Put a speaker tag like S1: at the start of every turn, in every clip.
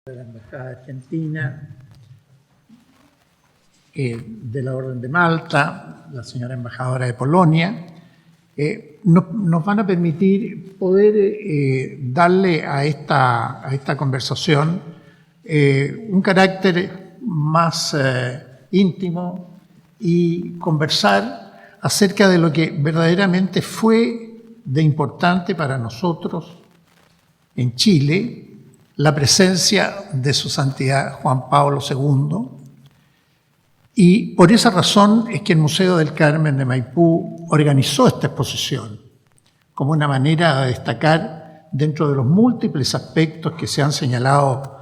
S1: de la Embajada Argentina, de la Orden de Malta, la señora embajadora de Polonia, nos van a permitir poder darle a esta conversación un carácter más íntimo y conversar acerca de lo que verdaderamente fue de importante para nosotros en Chile, la presencia de su santidad Juan Pablo II. Y por esa razón es que el Museo del Carmen de Maipú organizó esta exposición como una manera de destacar dentro de los múltiples aspectos que se han señalado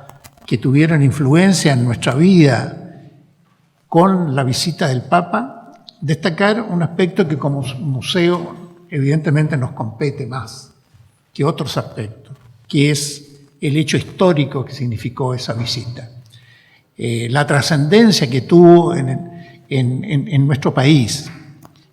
S1: que tuvieron influencia en nuestra vida con la visita del Papa, destacar un aspecto que como museo evidentemente nos compete más que otros aspectos, que es el hecho histórico que significó esa visita. La trascendencia que tuvo en nuestro país,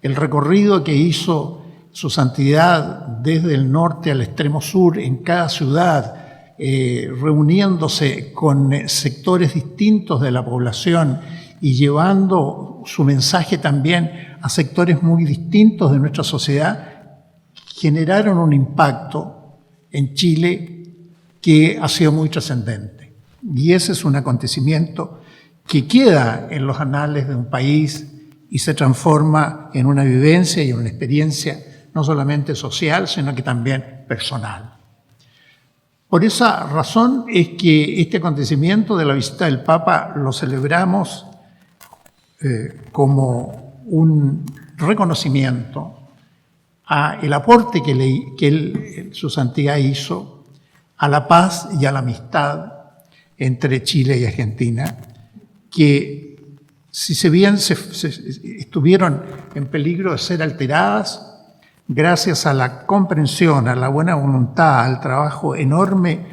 S1: el recorrido que hizo su santidad desde el norte al extremo sur en cada ciudad, reuniéndose con sectores distintos de la población y llevando su mensaje también a sectores muy distintos de nuestra sociedad, generaron un impacto en Chile que ha sido muy trascendente. Y ese es un acontecimiento que queda en los anales de un país y se transforma en una vivencia y en una experiencia no solamente social, sino que también personal. Por esa razón es que este acontecimiento de la visita del Papa lo celebramos como un reconocimiento al aporte que su santidad hizo a la paz y a la amistad entre Chile y Argentina, que si bien estuvieron en peligro de ser alteradas, gracias a la comprensión, a la buena voluntad, al trabajo enorme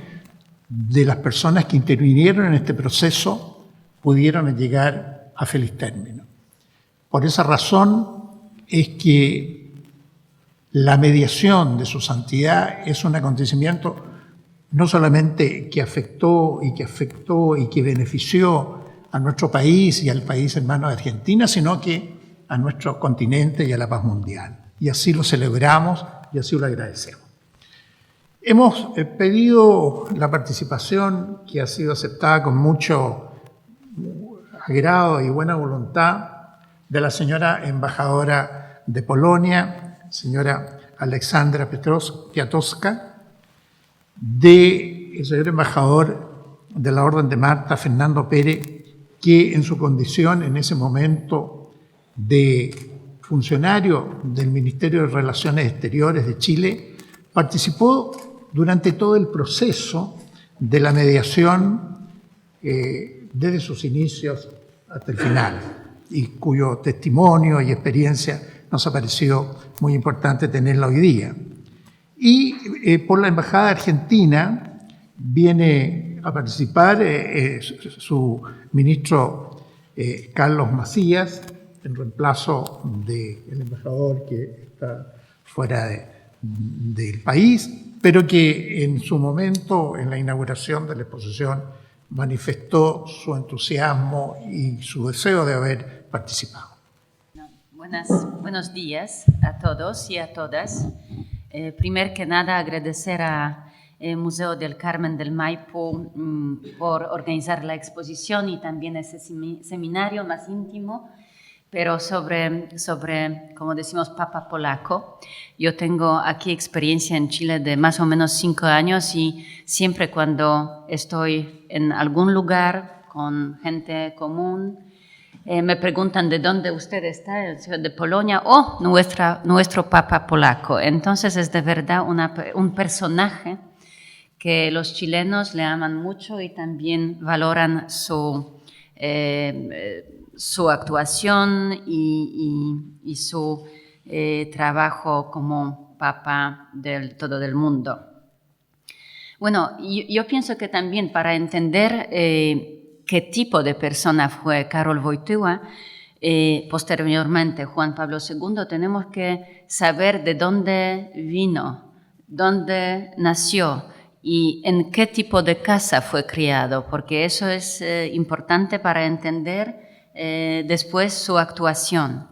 S1: de las personas que intervinieron en este proceso, pudieron llegar a feliz término. Por esa razón es que la mediación de su santidad es un acontecimiento no solamente que afectó y que benefició a nuestro país y al país hermano de Argentina, sino que a nuestro continente y a la paz mundial. Y así lo celebramos y así lo agradecemos. Hemos pedido la participación que ha sido aceptada con mucho agrado y buena voluntad de la señora embajadora de Polonia, señora Aleksandra Piatowska, del señor embajador de la Orden de Malta, Fernando Pérez, que en su condición en ese momento de funcionario del Ministerio de Relaciones Exteriores de Chile, participó durante todo el proceso de la mediación desde sus inicios hasta el final, y cuyo testimonio y experiencia nos ha parecido muy importante tenerla hoy día. Y por la Embajada Argentina viene a participar su ministro Carlos Macías, en reemplazo del embajador que está fuera del país, pero que en su momento, en la inauguración de la exposición, manifestó su entusiasmo y su deseo de haber participado.
S2: Buenos días a todos y a todas. Primero que nada, agradecer al Museo del Carmen del Maipú por organizar la exposición y también ese seminario más íntimo, pero sobre, como decimos, Papa polaco. Yo tengo aquí experiencia en Chile de más o menos 5 años y siempre cuando estoy en algún lugar con gente común, me preguntan de dónde usted está, de Polonia o nuestro Papa polaco. Entonces es de verdad un personaje que los chilenos le aman mucho y también valoran su actuación y su trabajo como Papa del todo el mundo. Bueno, yo pienso que también para entender qué tipo de persona fue Karol Wojtyła, posteriormente Juan Pablo II, tenemos que saber de dónde vino, dónde nació y en qué tipo de casa fue criado, porque eso es importante para entender después su actuación.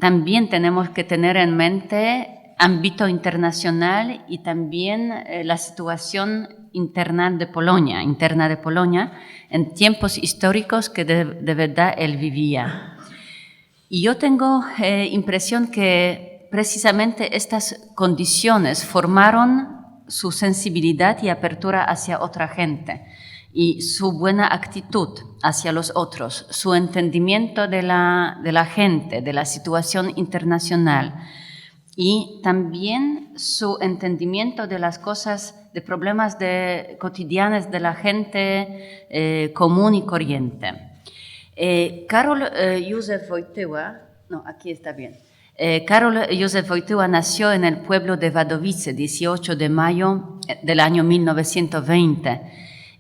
S2: También tenemos que tener en mente ámbito internacional y también la situación interna de Polonia en tiempos históricos que de verdad él vivía. Y yo tengo impresión que precisamente estas condiciones formaron su sensibilidad y apertura hacia otra gente y su buena actitud hacia los otros, su entendimiento de la gente, de la situación internacional y también su entendimiento de las cosas, de problemas cotidianos de la gente común y corriente. Karol Józef Wojtyła, no, aquí está bien. Karol Józef Wojtyła nació en el pueblo de Wadowice, 18 de mayo del año 1920.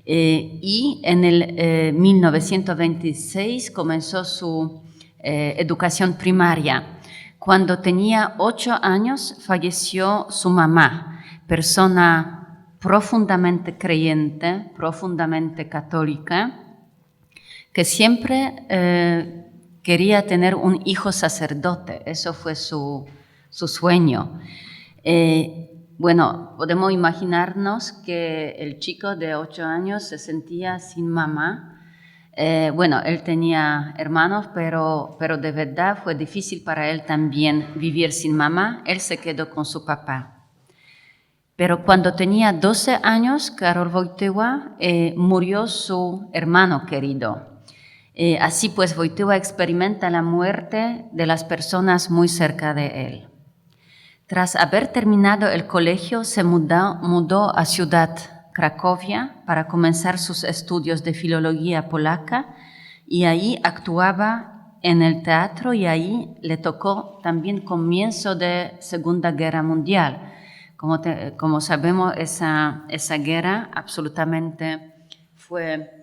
S2: Y en el 1926 comenzó su educación primaria. Cuando tenía 8 años falleció su mamá, persona profundamente creyente, profundamente católica, que siempre quería tener un hijo sacerdote. Eso fue su sueño. Bueno, podemos imaginarnos que el chico de 8 años se sentía sin mamá. Bueno, él tenía hermanos, pero de verdad fue difícil para él también vivir sin mamá. Él se quedó con su papá. Pero cuando tenía 12 años, Karol Wojtyła, murió su hermano querido. Así pues, Wojtyła experimenta la muerte de las personas muy cerca de él. Tras haber terminado el colegio, se mudó a Ciudad Cracovia para comenzar sus estudios de filología polaca y ahí actuaba en el teatro y ahí le tocó también comienzo de Segunda Guerra Mundial. Como sabemos, esa guerra absolutamente fue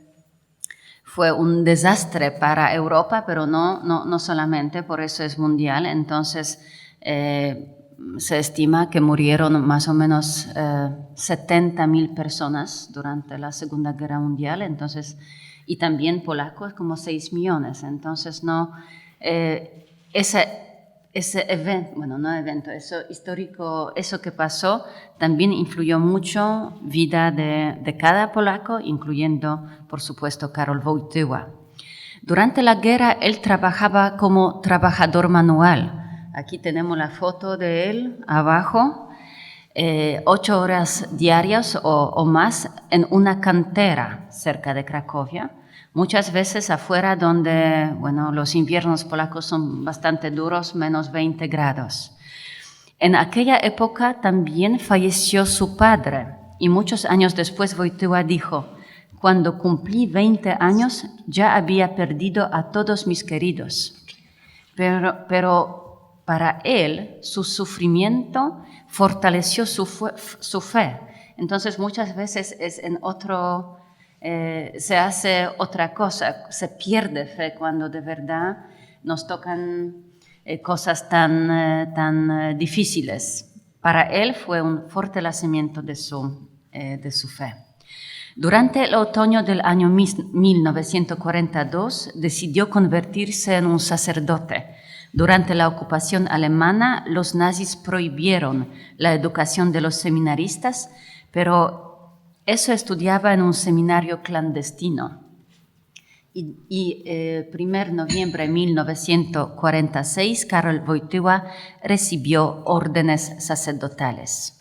S2: un desastre para Europa, pero no solamente, por eso es mundial. Entonces, se estima que murieron más o menos 70.000 personas durante la Segunda Guerra Mundial, entonces, y también polacos como 6 millones. Entonces, ese evento, bueno, no evento, eso histórico, eso que pasó, también influyó mucho vida de cada polaco, incluyendo, por supuesto, Karol Wojtyła. Durante la guerra, él trabajaba como trabajador manual. Aquí tenemos la foto de él abajo, 8 horas diarias o más en una cantera cerca de Cracovia, muchas veces afuera donde, bueno, los inviernos polacos son bastante duros, menos 20 grados. En aquella época también falleció su padre y muchos años después Wojtyła dijo: cuando cumplí 20 años ya había perdido a todos mis queridos, pero para él, su sufrimiento fortaleció su fe. Entonces, muchas veces se hace otra cosa, se pierde fe cuando de verdad nos tocan cosas tan difíciles. Para él fue un fortalecimiento de su fe. Durante el otoño del año 1942, decidió convertirse en un sacerdote. Durante la ocupación alemana, los nazis prohibieron la educación de los seminaristas, pero eso estudiaba en un seminario clandestino. Y 1 de noviembre de 1946, Karol Wojtyła recibió órdenes sacerdotales.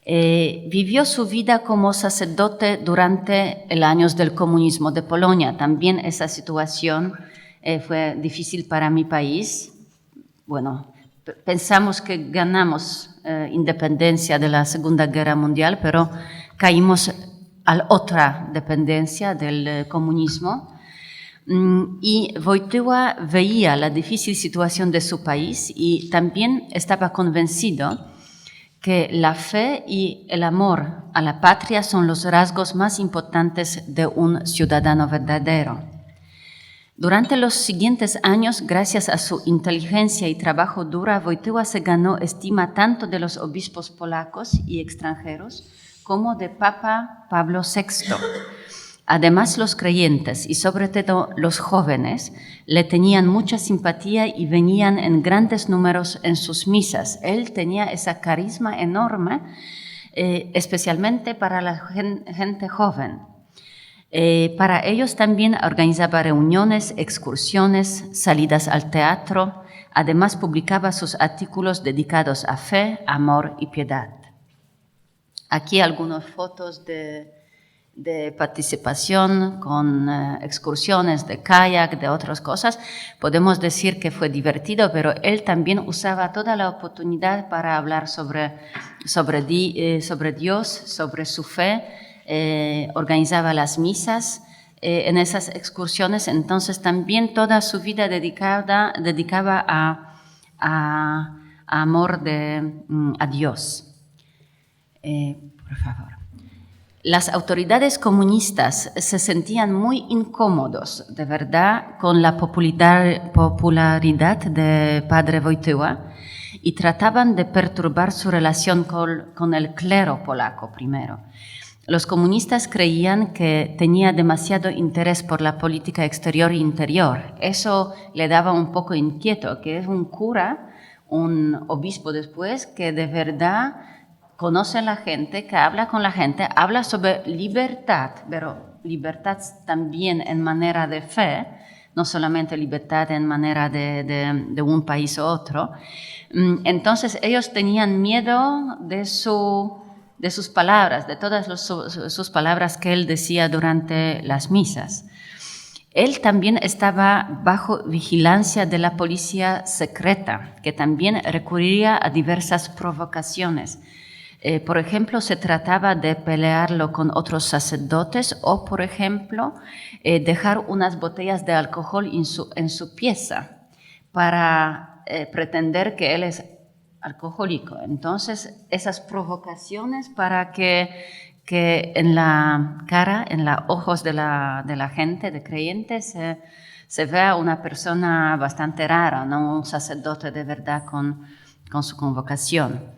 S2: Vivió su vida como sacerdote durante los años del comunismo de Polonia. También esa situación fue difícil para mi país. Bueno, pensamos que ganamos independencia de la Segunda Guerra Mundial, pero caímos a otra dependencia del comunismo. Y Wojtyła veía la difícil situación de su país y también estaba convencido que la fe y el amor a la patria son los rasgos más importantes de un ciudadano verdadero. Durante los siguientes años, gracias a su inteligencia y trabajo duro, Wojtyła se ganó estima tanto de los obispos polacos y extranjeros como de Papa Pablo VI. Además, los creyentes y sobre todo los jóvenes le tenían mucha simpatía y venían en grandes números en sus misas. Él tenía esa carisma enorme, especialmente para la gente joven. Para ellos también organizaba reuniones, excursiones, salidas al teatro. Además, publicaba sus artículos dedicados a fe, amor y piedad. Aquí algunas fotos de participación con excursiones de kayak, de otras cosas. Podemos decir que fue divertido, pero él también usaba toda la oportunidad para hablar sobre Dios, sobre su fe. Organizaba las misas en esas excursiones, entonces también toda su vida dedicaba a amor a Dios. Por favor. Las autoridades comunistas se sentían muy incómodos, de verdad, con la popularidad de padre Wojtyła y trataban de perturbar su relación con el clero polaco primero. Los comunistas creían que tenía demasiado interés por la política exterior e interior. Eso le daba un poco inquieto, que es un cura, un obispo después, que de verdad conoce a la gente, que habla con la gente, habla sobre libertad, pero libertad también en manera de fe, no solamente libertad en manera de un país u otro. Entonces ellos tenían miedo de sus palabras, de todas sus palabras que él decía durante las misas. Él también estaba bajo vigilancia de la policía secreta, que también recurría a diversas provocaciones. Por ejemplo, se trataba de pelearlo con otros sacerdotes o, por ejemplo, dejar unas botellas de alcohol en su pieza para pretender que él es alcohólico. Entonces, esas provocaciones para que en la cara, en los ojos de la gente, de creyentes, se vea una persona bastante rara, no un sacerdote de verdad con su convocación.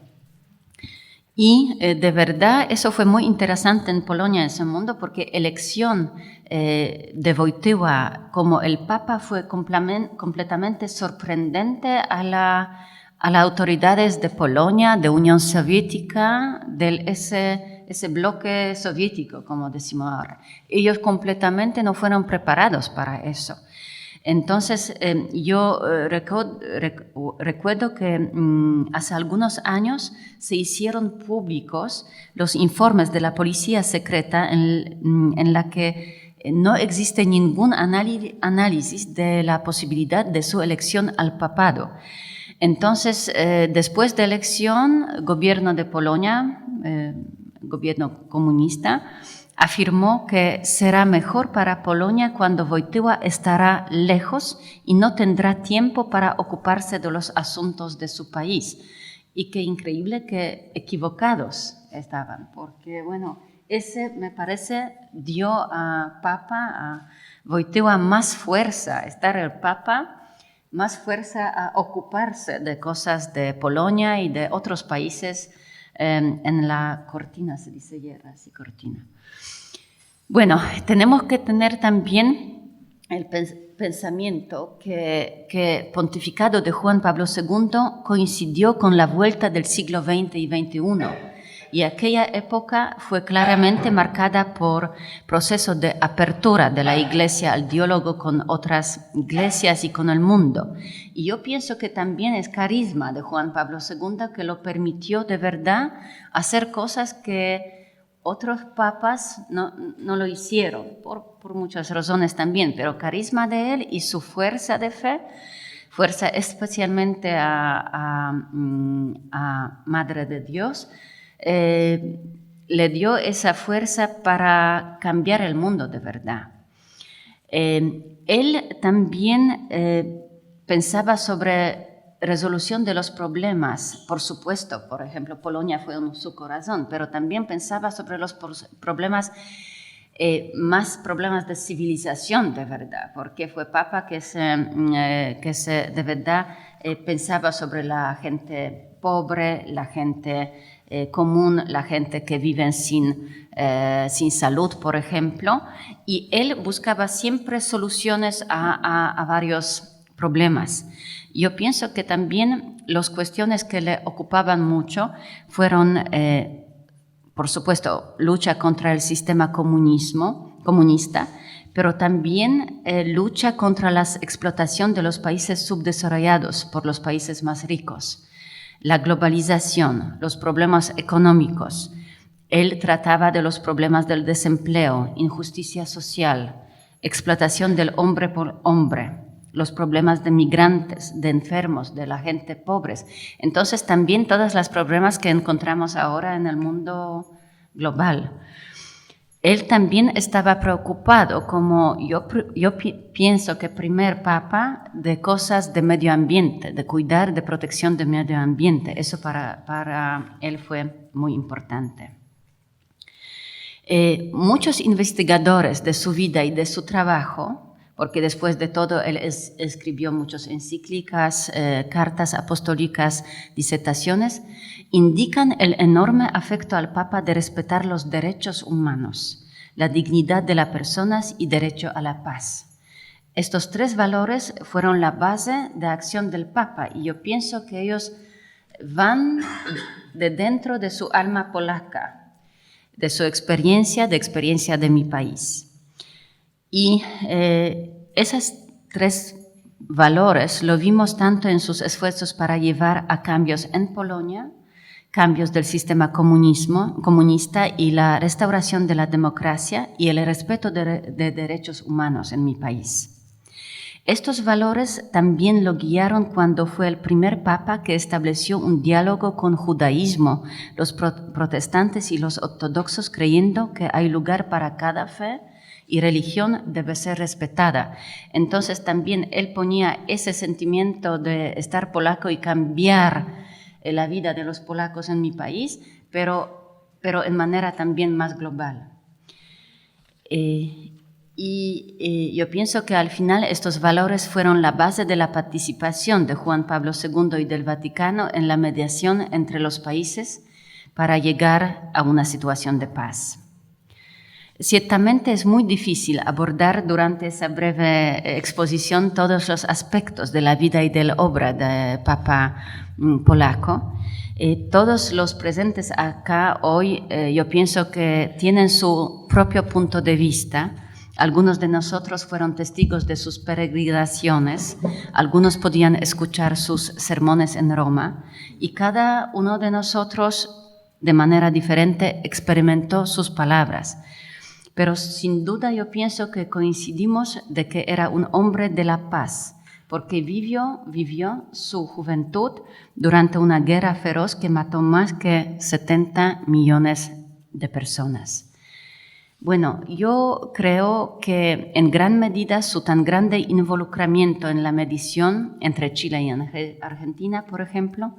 S2: Y de verdad eso fue muy interesante en Polonia en ese mundo porque elección de Wojtyła como el Papa fue completamente sorprendente a las autoridades de Polonia, de Unión Soviética, de ese bloque soviético, como decimos ahora. Ellos completamente no fueron preparados para eso. Entonces, yo recuerdo que hace algunos años se hicieron públicos los informes de la policía secreta en la que no existe ningún análisis de la posibilidad de su elección al papado. Entonces, después de la elección, el gobierno de Polonia, gobierno comunista, afirmó que será mejor para Polonia cuando Wojtyła estará lejos y no tendrá tiempo para ocuparse de los asuntos de su país. Y qué increíble que equivocados estaban, porque bueno, ese me parece dio a Wojtyła más fuerza, estar el Papa, más fuerza a ocuparse de cosas de Polonia y de otros países en la cortina, se dice guerra, sí, cortina. Bueno, tenemos que tener también el pensamiento que el pontificado de Juan Pablo II coincidió con la vuelta del siglo XX y XXI, y aquella época fue claramente marcada por procesos de apertura de la Iglesia al diálogo con otras iglesias y con el mundo. Y yo pienso que también es carisma de Juan Pablo II que lo permitió de verdad hacer cosas que otros papas no lo hicieron, por muchas razones también, pero carisma de él y su fuerza de fe, fuerza especialmente a Madre de Dios, le dio esa fuerza para cambiar el mundo de verdad. Él también pensaba sobre resolución de los problemas, por supuesto, por ejemplo, Polonia fue en su corazón, pero también pensaba sobre los problemas más problemas de civilización de verdad, porque fue Papa que de verdad pensaba sobre la gente pobre, la gente común, la gente que vive sin salud, por ejemplo, y él buscaba siempre soluciones a varios problemas. Yo pienso que también las cuestiones que le ocupaban mucho fueron, por supuesto, lucha contra el sistema comunista, pero también lucha contra la explotación de los países subdesarrollados por los países más ricos, la globalización, los problemas económicos. Él trataba de los problemas del desempleo, injusticia social, explotación del hombre por hombre, los problemas de migrantes, de enfermos, de la gente pobres. Entonces también todos los problemas que encontramos ahora en el mundo global. Él también estaba preocupado, como yo pienso que primer papa, de cosas de medio ambiente, de cuidar, de protección del medio ambiente. Eso para él fue muy importante. Muchos investigadores de su vida y de su trabajo, porque después de todo él escribió muchas encíclicas, cartas apostólicas, disertaciones, indican el enorme afecto al Papa de respetar los derechos humanos, la dignidad de las personas y derecho a la paz. Estos tres valores fueron la base de acción del Papa y yo pienso que ellos van de dentro de su alma polaca, de su experiencia de mi país. Y esos tres valores lo vimos tanto en sus esfuerzos para llevar a cambios en Polonia, cambios del sistema comunista y la restauración de la democracia y el respeto de derechos humanos en mi país. Estos valores también lo guiaron cuando fue el primer papa que estableció un diálogo con judaísmo, los protestantes y los ortodoxos, creyendo que hay lugar para cada fe y religión debe ser respetada. Entonces también él ponía ese sentimiento de estar polaco y cambiar la vida de los polacos en mi país, pero en manera también más global. Yo pienso que al final estos valores fueron la base de la participación de Juan Pablo II y del Vaticano en la mediación entre los países para llegar a una situación de paz. Ciertamente es muy difícil abordar durante esa breve exposición todos los aspectos de la vida y de la obra del Papa polaco. Todos los presentes acá hoy, yo pienso que tienen su propio punto de vista. Algunos de nosotros fueron testigos de sus peregrinaciones, algunos podían escuchar sus sermones en Roma y cada uno de nosotros de manera diferente experimentó sus palabras. Pero sin duda yo pienso que coincidimos de que era un hombre de la paz, porque vivió su juventud durante una guerra feroz que mató más que 70 millones de personas. Bueno, yo creo que en gran medida su tan grande involucramiento en la mediación entre Chile y Argentina, por ejemplo,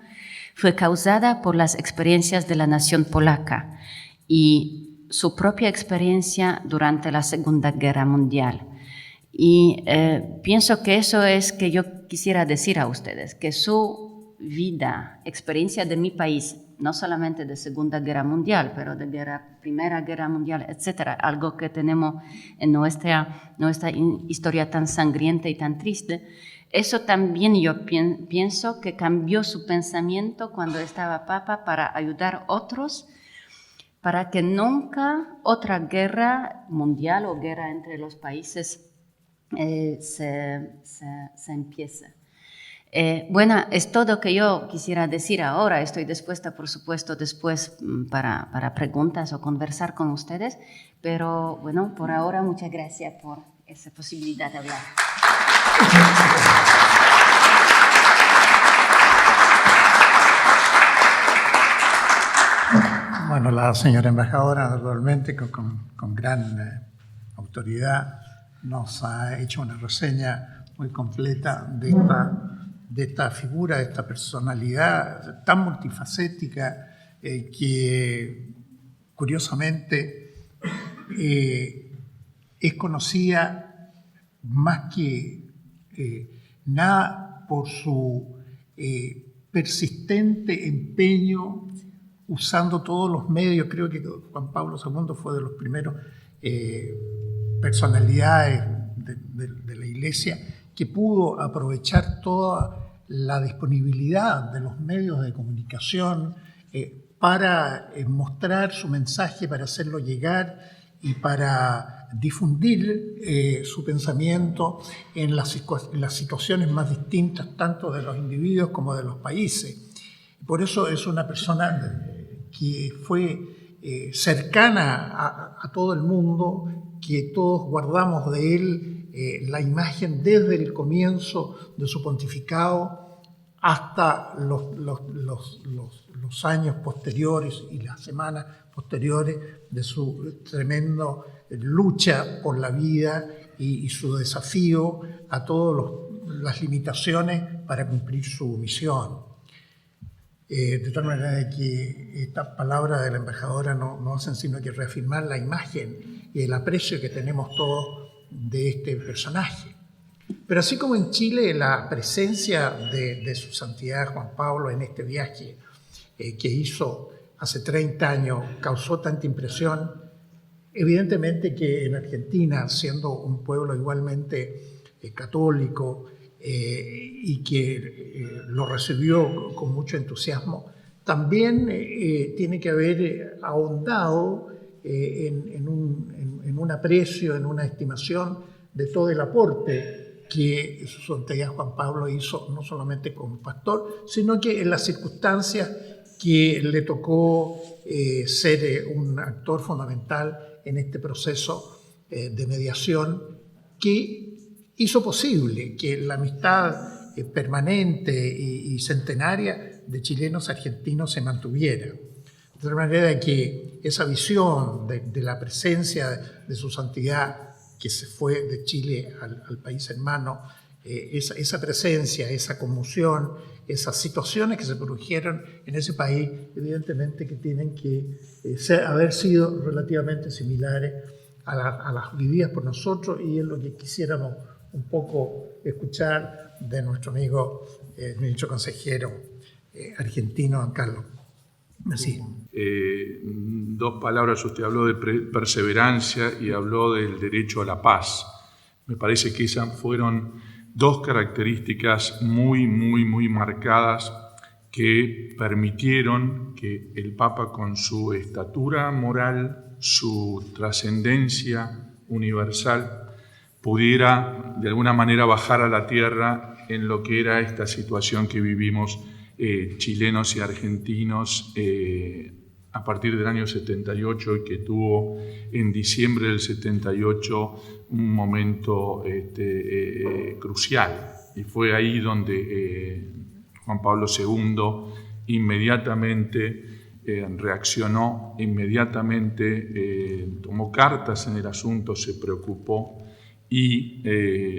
S2: fue causada por las experiencias de la nación polaca y su propia experiencia durante la Segunda Guerra Mundial. Y pienso que eso es que yo quisiera decir a ustedes, que su vida, experiencia de mi país, no solamente de Segunda Guerra Mundial, pero de Primera Guerra Mundial, etcétera, algo que tenemos en nuestra historia tan sangrienta y tan triste, eso también yo pienso que cambió su pensamiento cuando estaba Papa para ayudar a otros, para que nunca otra guerra mundial o guerra entre los países se empiece. Bueno, es todo que yo quisiera decir ahora. Estoy dispuesta, por supuesto, después para preguntas o conversar con ustedes, pero bueno, por ahora muchas gracias por esa posibilidad de hablar.
S1: Bueno, la señora embajadora naturalmente con gran autoridad nos ha hecho una reseña muy completa de esta figura, de esta personalidad tan multifacética que curiosamente es conocida más que nada por su persistente empeño, usando todos los medios. Creo que Juan Pablo II fue de los primeros personalidades de la Iglesia que pudo aprovechar toda la disponibilidad de los medios de comunicación para mostrar su mensaje, para hacerlo llegar y para difundir su pensamiento en las situaciones más distintas, tanto de los individuos como de los países. Por eso es una persona que fue cercana a todo el mundo, que todos guardamos de él la imagen desde el comienzo de su pontificado hasta los años posteriores y las semanas posteriores de su tremenda lucha por la vida y su desafío a todas las limitaciones para cumplir su misión. De tal manera que estas palabras de la embajadora no hacen sino que reafirmar la imagen y el aprecio que tenemos todos de este personaje. Pero así como en Chile la presencia de su santidad Juan Pablo en este viaje que hizo hace 30 años causó tanta impresión, evidentemente que en Argentina, siendo un pueblo igualmente católico y que lo recibió con mucho entusiasmo, también tiene que haber ahondado en un aprecio, en una estimación de todo el aporte que su santidad Juan Pablo hizo, no solamente como pastor, sino que en las circunstancias que le tocó ser un actor fundamental en este proceso de mediación que hizo posible que la amistad permanente y centenaria de chilenos argentinos se mantuviera. De tal manera que esa visión de la presencia de su santidad que se fue de Chile al país hermano, esa presencia, esa conmoción, esas situaciones que se produjeron en ese país, evidentemente que tienen que haber sido relativamente similares a las vividas por nosotros, y es lo que quisiéramos un poco escuchar de nuestro amigo, ministro consejero argentino, don Carlos. Así.
S3: Dos palabras, usted habló de perseverancia y habló del derecho a la paz. Me parece que esas fueron dos características muy marcadas que permitieron que el Papa, con su estatura moral, su trascendencia universal, pudiera de alguna manera bajar a la tierra en lo que era esta situación que vivimos chilenos y argentinos a partir del año 78, y que tuvo en diciembre del 78 un momento crucial. Y fue ahí donde Juan Pablo II inmediatamente reaccionó, inmediatamente tomó cartas en el asunto, se preocupó y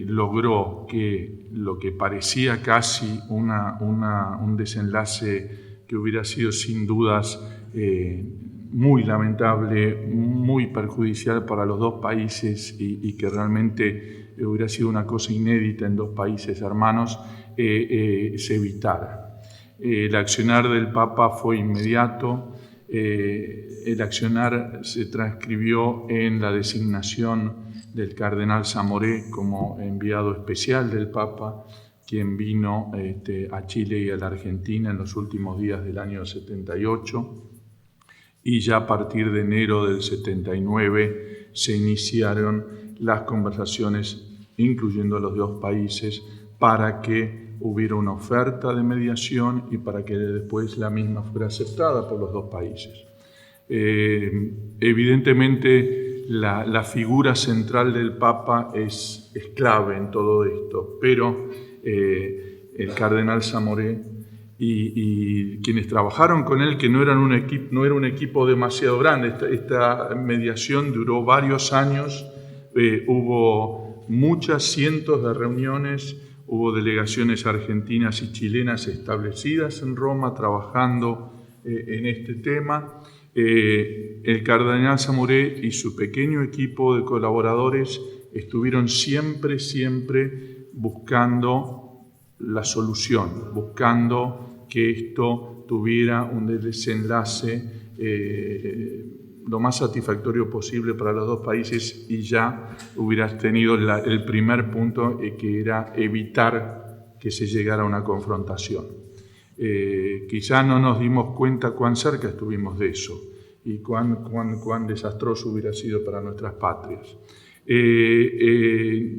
S3: logró que lo que parecía casi un desenlace que hubiera sido sin dudas muy lamentable, muy perjudicial para los dos países y que realmente hubiera sido una cosa inédita en dos países hermanos, se evitara. El accionar del Papa fue inmediato. El accionar se transcribió en la designación del cardenal Zamoré como enviado especial del Papa, quien vino a Chile y a la Argentina en los últimos días del año 78, y ya a partir de enero del 79 se iniciaron las conversaciones, incluyendo a los dos países, para que hubiera una oferta de mediación y para que después la misma fuera aceptada por los dos países. Evidentemente, la figura central del Papa es clave en todo esto, pero el cardenal Zamoré y quienes trabajaron con él, que no era un equipo demasiado grande, esta mediación duró varios años, hubo muchas cientos de reuniones, hubo delegaciones argentinas y chilenas establecidas en Roma trabajando en este tema. El cardenal Zamoré y su pequeño equipo de colaboradores estuvieron siempre buscando la solución, buscando que esto tuviera un desenlace lo más satisfactorio posible para los dos países, y ya hubieras tenido el primer punto, que era evitar que se llegara a una confrontación. Quizá no nos dimos cuenta cuán cerca estuvimos de eso y cuán desastroso hubiera sido para nuestras patrias.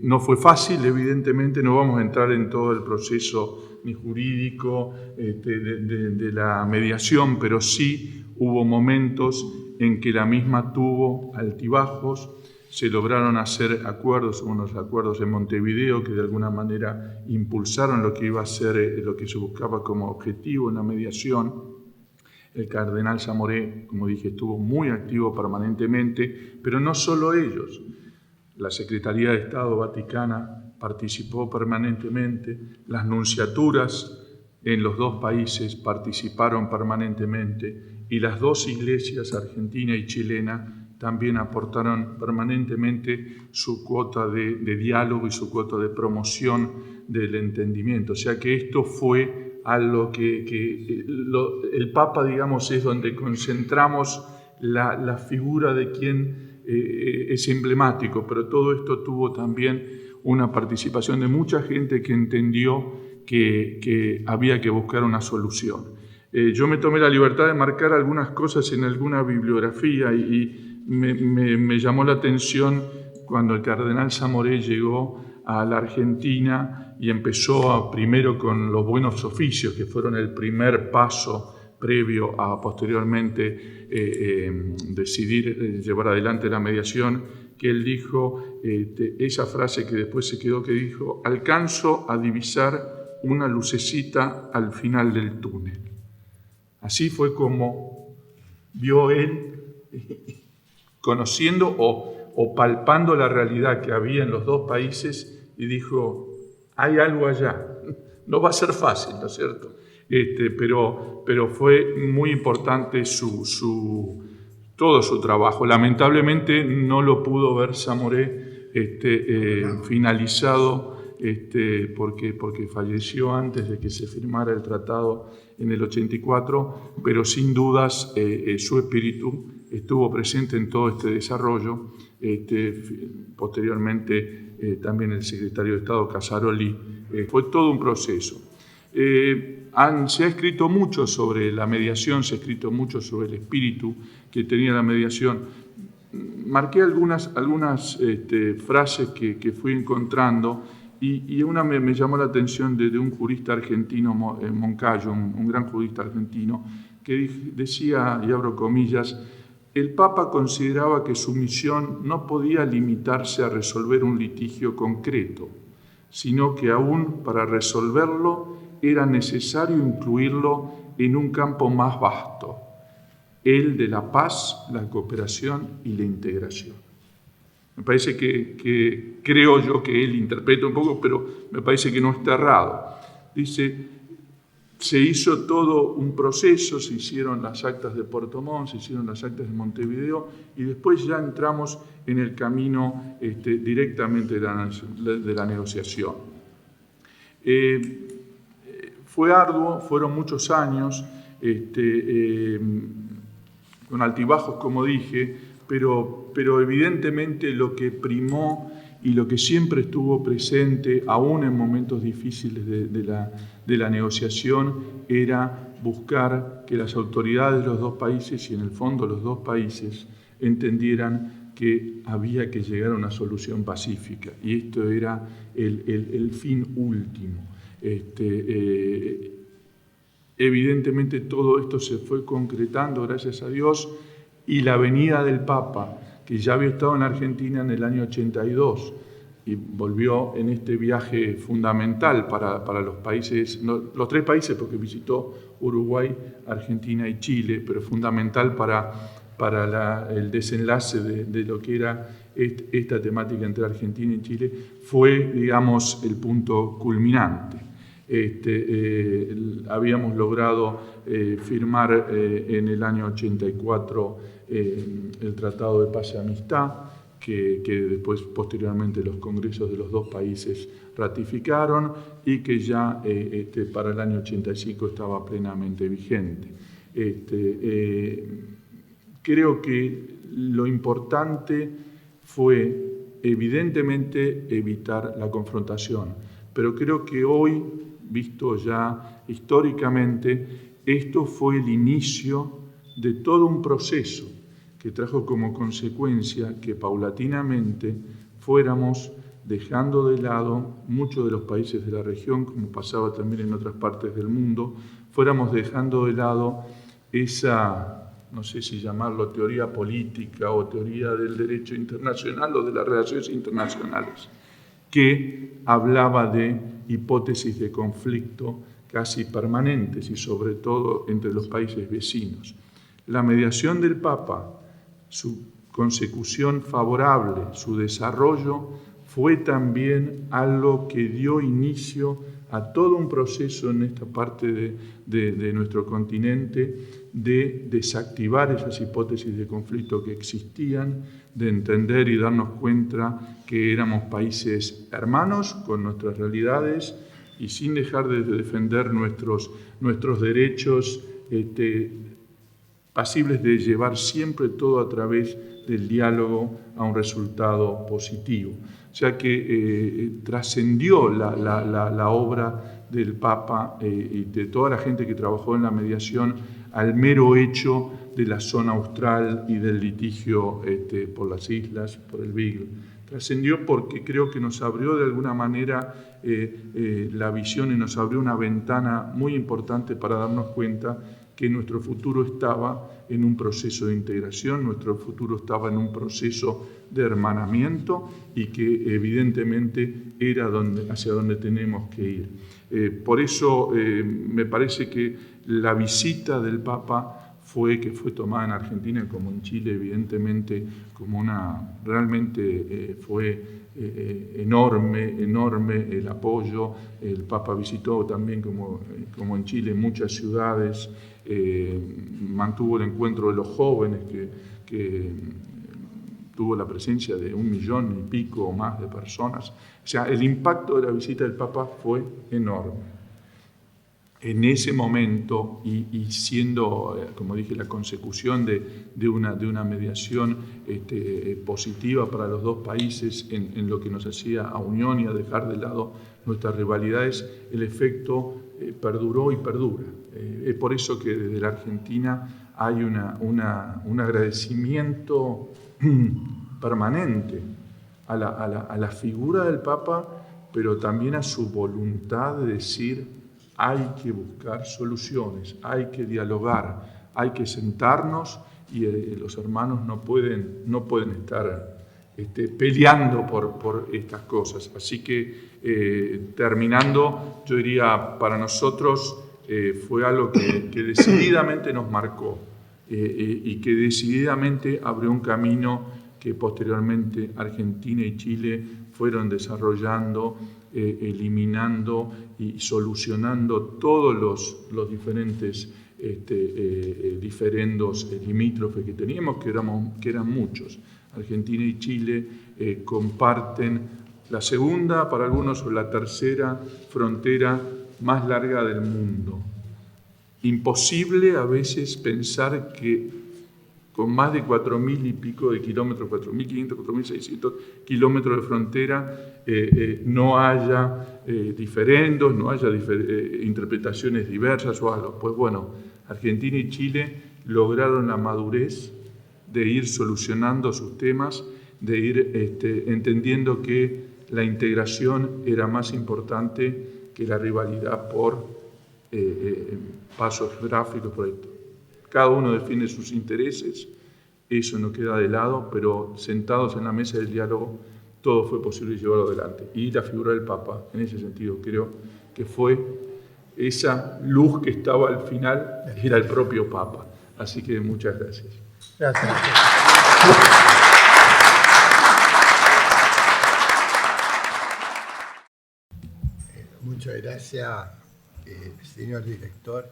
S3: No fue fácil, evidentemente, no vamos a entrar en todo el proceso ni jurídico de la mediación, pero sí hubo momentos en que la misma tuvo altibajos. Se lograron hacer acuerdos, unos acuerdos en Montevideo que de alguna manera impulsaron lo que iba a ser, lo que se buscaba como objetivo en la mediación. El cardenal Zamoré, como dije, estuvo muy activo permanentemente, pero no solo ellos. La Secretaría de Estado Vaticana participó permanentemente, las nunciaturas en los dos países participaron permanentemente, y las dos iglesias, argentina y chilena, también aportaron permanentemente su cuota de diálogo y su cuota de promoción del entendimiento. O sea que esto fue algo el Papa, digamos, es donde concentramos la figura de quien es emblemático, pero todo esto tuvo también una participación de mucha gente que entendió que había que buscar una solución. Yo me tomé la libertad de marcar algunas cosas en alguna bibliografía y me llamó la atención cuando el cardenal Zamoré llegó a la Argentina y empezó primero con los buenos oficios, que fueron el primer paso previo a posteriormente decidir llevar adelante la mediación, que él dijo esa frase que después se quedó, que dijo: alcanzo a divisar una lucecita al final del túnel. Así fue como vio él, conociendo o palpando la realidad que había en los dos países, y dijo: hay algo allá, no va a ser fácil, ¿no es cierto? Pero fue muy importante todo su trabajo. Lamentablemente no lo pudo ver Zamoré finalizado, porque falleció antes de que se firmara el tratado en el 84, pero sin dudas su espíritu estuvo presente en todo este desarrollo. Posteriormente también el secretario de Estado Casaroli, fue todo un proceso. Se ha escrito mucho sobre la mediación, se ha escrito mucho sobre el espíritu que tenía la mediación. Marqué algunas frases que fui encontrando, y una me llamó la atención de un jurista argentino, Moncayo, un gran jurista argentino, que decía, y abro comillas: el Papa consideraba que su misión no podía limitarse a resolver un litigio concreto, sino que aún para resolverlo era necesario incluirlo en un campo más vasto, el de la paz, la cooperación y la integración. Me parece que creo yo que él interpreta un poco, pero me parece que no está errado. Dice: se hizo todo un proceso, se hicieron las actas de Puerto Montt, se hicieron las actas de Montevideo, y después ya entramos en el camino directamente de la negociación. Fue arduo, fueron muchos años, con altibajos, como dije, pero evidentemente lo que primó y lo que siempre estuvo presente, aún en momentos difíciles de la negociación, era buscar que las autoridades de los dos países, y en el fondo los dos países, entendieran que había que llegar a una solución pacífica, y esto era el fin último. Evidentemente todo esto se fue concretando, gracias a Dios, y la venida del Papa, que ya había estado en Argentina en el año 82 y volvió en este viaje fundamental para los países, los tres países, porque visitó Uruguay, Argentina y Chile, pero fundamental para el desenlace de lo que era esta temática entre Argentina y Chile, fue, digamos, el punto culminante. Habíamos logrado firmar en el año 84 el Tratado de Paz y Amistad, que después, posteriormente, los congresos de los dos países ratificaron y que ya para el año 85 estaba plenamente vigente. Creo que lo importante fue, evidentemente, evitar la confrontación, pero creo que hoy, visto ya históricamente, esto fue el inicio de todo un proceso que trajo como consecuencia que paulatinamente fuéramos dejando de lado muchos de los países de la región, como pasaba también en otras partes del mundo, fuéramos dejando de lado esa, no sé si llamarlo teoría política o teoría del derecho internacional o de las relaciones internacionales, que hablaba de hipótesis de conflicto casi permanentes y sobre todo entre los países vecinos. La mediación del Papa, su consecución favorable, su desarrollo, fue también algo que dio inicio a todo un proceso en esta parte de nuestro continente de desactivar esas hipótesis de conflicto que existían, de entender y darnos cuenta que éramos países hermanos con nuestras realidades y sin dejar de defender nuestros derechos pasibles de llevar siempre todo a través del diálogo a un resultado positivo. O sea que trascendió la obra del Papa y de toda la gente que trabajó en la mediación al mero hecho de la zona austral y del litigio por las islas, por el Beagle. Trascendió porque creo que nos abrió de alguna manera la visión y nos abrió una ventana muy importante para darnos cuenta que nuestro futuro estaba en un proceso de integración, nuestro futuro estaba en un proceso de hermanamiento y que evidentemente era hacia donde tenemos que ir. Por eso me parece que la visita del Papa fue tomada en Argentina como en Chile, evidentemente como realmente fue enorme el apoyo. El Papa visitó también, como en Chile, muchas ciudades, mantuvo el encuentro de los jóvenes que tuvo la presencia de 1 millón y pico o más de personas. O sea, el impacto de la visita del Papa fue enorme. En ese momento, y siendo, como dije, la consecución de una mediación positiva para los dos países en lo que nos hacía a unión y a dejar de lado nuestras rivalidades, el efecto perduró y perdura. Es por eso que desde la Argentina hay un agradecimiento permanente a la figura del Papa, pero también a su voluntad de decir: hay que buscar soluciones, hay que dialogar, hay que sentarnos y los hermanos no pueden estar peleando por estas cosas. Así que terminando, yo diría, para nosotros fue algo que decididamente nos marcó y que decididamente abrió un camino que posteriormente Argentina y Chile fueron desarrollando, eliminando y solucionando todos los diferentes diferendos limítrofes que teníamos, que eran muchos. Argentina y Chile comparten la segunda, para algunos, o la tercera frontera más larga del mundo. Imposible a veces pensar que con más de 4.000 y pico de kilómetros, 4.500, 4.600 kilómetros de frontera, no haya diferendos, no haya interpretaciones diversas o algo. Pues bueno, Argentina y Chile lograron la madurez de ir solucionando sus temas, de ir entendiendo que la integración era más importante que la rivalidad por pasos geográficos, por esto. Cada uno defiende sus intereses, eso no queda de lado, pero sentados en la mesa del diálogo, todo fue posible llevarlo adelante. Y la figura del Papa, en ese sentido, creo que fue esa luz que estaba al final, era el propio Papa. Así que muchas gracias.
S1: Gracias.
S4: Muchas gracias Señor director,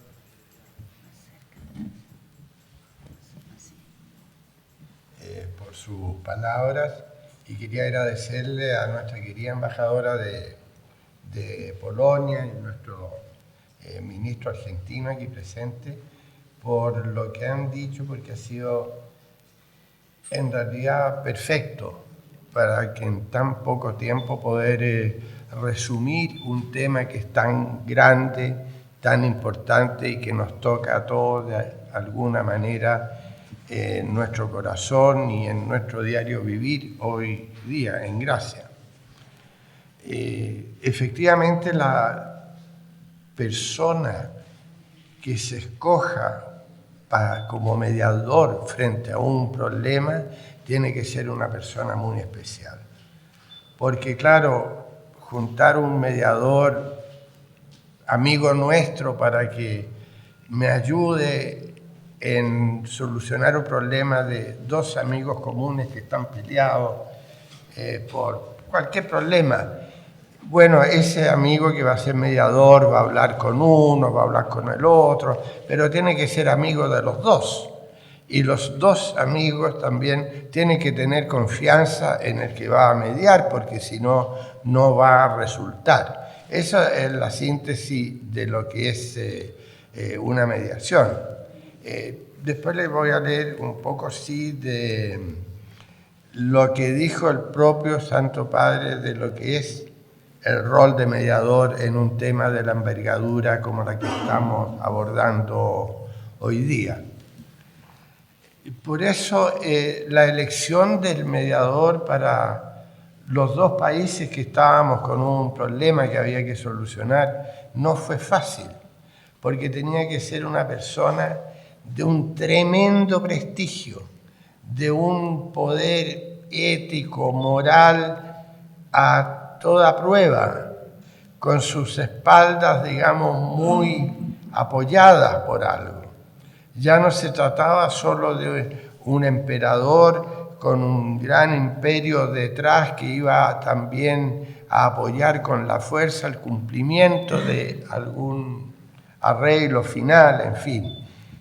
S4: por sus palabras, y quería agradecerle a nuestra querida embajadora de Polonia y nuestro ministro argentino aquí presente por lo que han dicho, porque ha sido en realidad perfecto para que en tan poco tiempo poder resumir un tema que es tan grande, tan importante y que nos toca a todos de alguna manera en nuestro corazón y en nuestro diario vivir hoy día, en Gracia. Efectivamente, la persona que se escoja como mediador frente a un problema tiene que ser una persona muy especial. Porque claro, juntar un mediador amigo nuestro para que me ayude en solucionar un problema de dos amigos comunes que están peleados por cualquier problema. Bueno, ese amigo que va a ser mediador va a hablar con uno, va a hablar con el otro, pero tiene que ser amigo de los dos. Y los dos amigos también tienen que tener confianza en el que va a mediar, porque si no, no va a resultar. Esa es la síntesis de lo que es una mediación. Después les voy a leer un poco, sí, de lo que dijo el propio Santo Padre de lo que es el rol de mediador en un tema de la envergadura como la que estamos abordando hoy día. Por eso la elección del mediador para los dos países que estábamos con un problema que había que solucionar no fue fácil, porque tenía que ser una persona de un tremendo prestigio, de un poder ético, moral, a toda prueba, con sus espaldas, digamos, muy apoyadas por algo. Ya no se trataba solo de un emperador con un gran imperio detrás que iba también a apoyar con la fuerza el cumplimiento de algún arreglo final, en fin.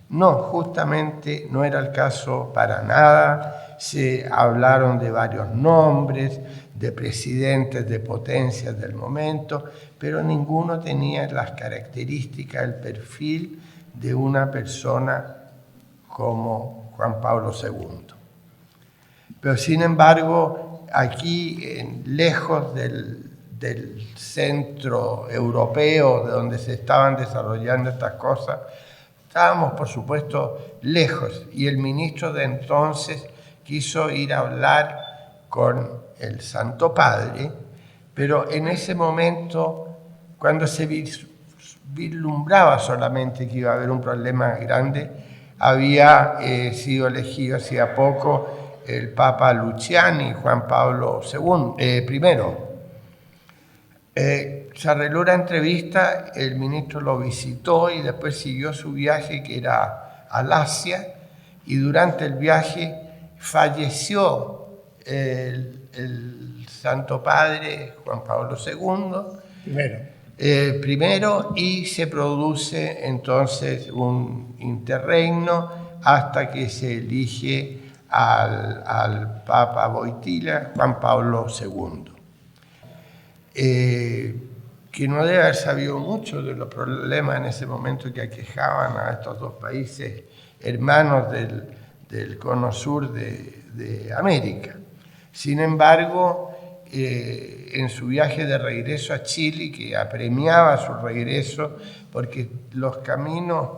S4: No, justamente no era el caso para nada. Se hablaron de varios nombres, de presidentes de potencias del momento, pero ninguno tenía las características, el perfil de una persona como Juan Pablo II. Pero sin embargo, aquí, lejos del centro europeo de donde se estaban desarrollando estas cosas, estábamos, por supuesto, lejos, y el ministro de entonces quiso ir a hablar con el Santo Padre, pero en ese momento, cuando se vislumbraba solamente que iba a haber un problema grande, había sido elegido hacía poco el Papa Luciani, Juan Pablo I. Se arregló una entrevista, el ministro lo visitó y después siguió su viaje, que era al Asia, y durante el viaje falleció el Santo Padre Juan Pablo II primero, y se produce entonces un interregno hasta que se elige al Papa Wojtyła, Juan Pablo II. Que no debe haber sabido mucho de los problemas en ese momento que aquejaban a estos dos países hermanos del cono sur de América. Sin embargo, en su viaje de regreso a Chile, que apremiaba su regreso porque los caminos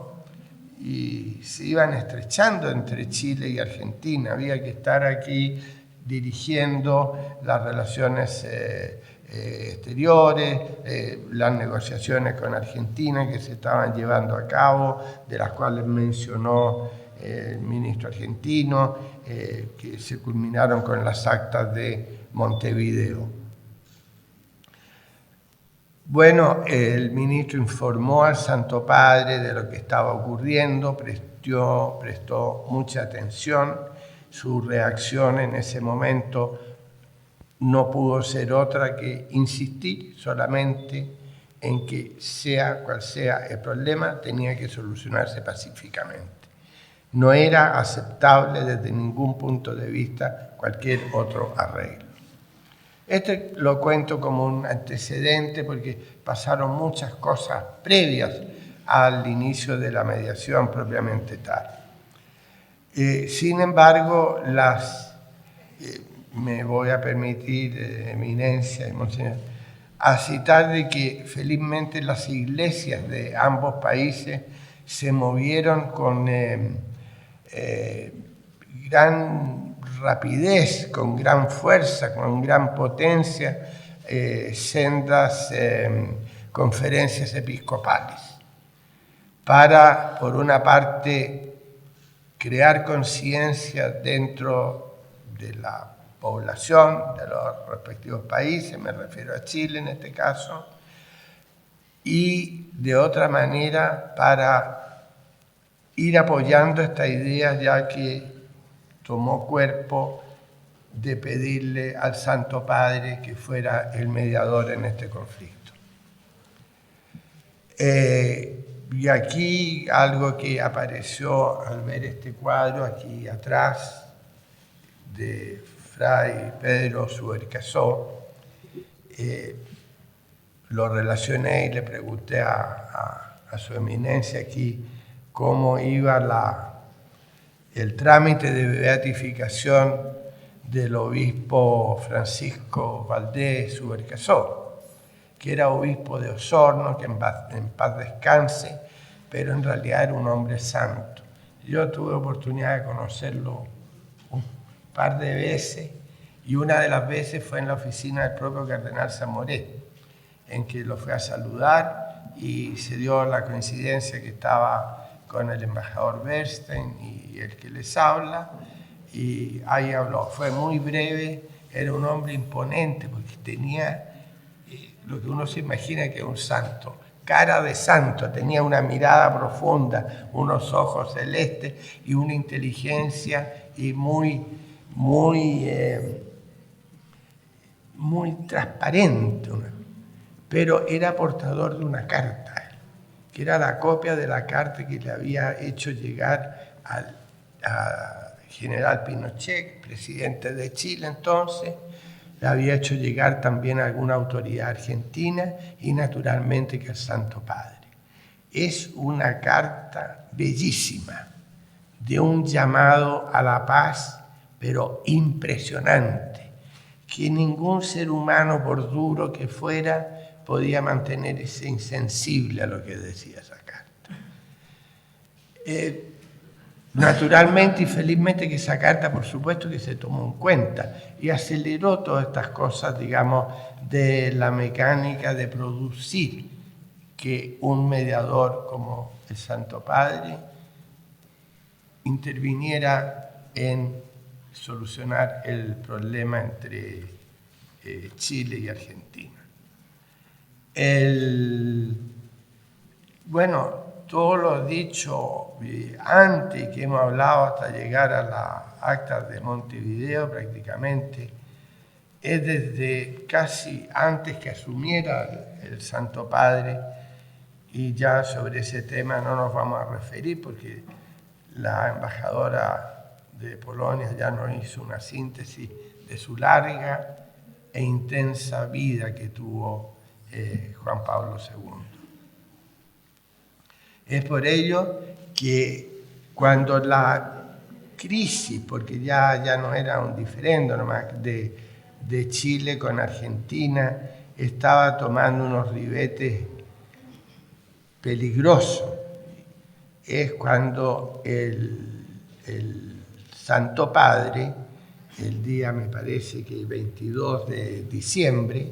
S4: se iban estrechando entre Chile y Argentina, había que estar aquí dirigiendo las relaciones exteriores, las negociaciones con Argentina que se estaban llevando a cabo, de las cuales mencionó el ministro argentino, que se culminaron con las actas de Montevideo. Bueno, el ministro informó al Santo Padre de lo que estaba ocurriendo, prestó mucha atención. Su reacción en ese momento no pudo ser otra que insistir solamente en que sea cual sea el problema, tenía que solucionarse pacíficamente. No era aceptable desde ningún punto de vista cualquier otro arreglo. Este lo cuento como un antecedente porque pasaron muchas cosas previas al inicio de la mediación propiamente tal. Sin embargo, me voy a permitir, eminencia y monseñor, a citar de que felizmente las iglesias de ambos países se movieron con gran rapidez, con gran fuerza, con gran potencia, sendas conferencias episcopales para, por una parte, crear conciencia dentro de la población de los respectivos países, me refiero a Chile en este caso, y de otra manera para ir apoyando esta idea ya que tomó cuerpo de pedirle al Santo Padre que fuera el mediador en este conflicto. Y aquí algo que apareció al ver este cuadro, aquí atrás, de Fray Pedro Subercaseaux, lo relacioné y le pregunté a su eminencia aquí cómo iba el trámite de beatificación del obispo Francisco Valdés Subercaseaux, que era obispo de Osorno, que en paz descanse, pero en realidad era un hombre santo. Yo tuve oportunidad de conocerlo un par de veces, y una de las veces fue en la oficina del propio cardenal Samoret, en que lo fui a saludar y se dio la coincidencia que estaba con el embajador Bernstein y el que les habla, y ahí habló. Fue muy breve, era un hombre imponente porque tenía lo que uno se imagina que es un santo, cara de santo, tenía una mirada profunda, unos ojos celestes y una inteligencia y muy transparente, pero era portador de una carta, que era la copia de la carta que le había hecho llegar al general Pinochet, presidente de Chile entonces. Le había hecho llegar también a alguna autoridad argentina y naturalmente que al Santo Padre. Es una carta bellísima, de un llamado a la paz, pero impresionante, que ningún ser humano, por duro que fuera, podía mantenerse insensible a lo que decía esa carta. Naturalmente y felizmente que esa carta, por supuesto, que se tomó en cuenta y aceleró todas estas cosas, digamos, de la mecánica de producir que un mediador como el Santo Padre interviniera en solucionar el problema entre Chile y Argentina. Bueno, todo lo dicho antes que hemos hablado hasta llegar a las actas de Montevideo prácticamente, es desde casi antes que asumiera el Santo Padre, y ya sobre ese tema no nos vamos a referir porque la embajadora de Polonia ya nos hizo una síntesis de su larga e intensa vida que tuvo Juan Pablo II. Es por ello que cuando la crisis, porque ya no era un diferendo nomás de Chile con Argentina, estaba tomando unos ribetes peligrosos, es cuando el Santo Padre, el día me parece que el 22 de diciembre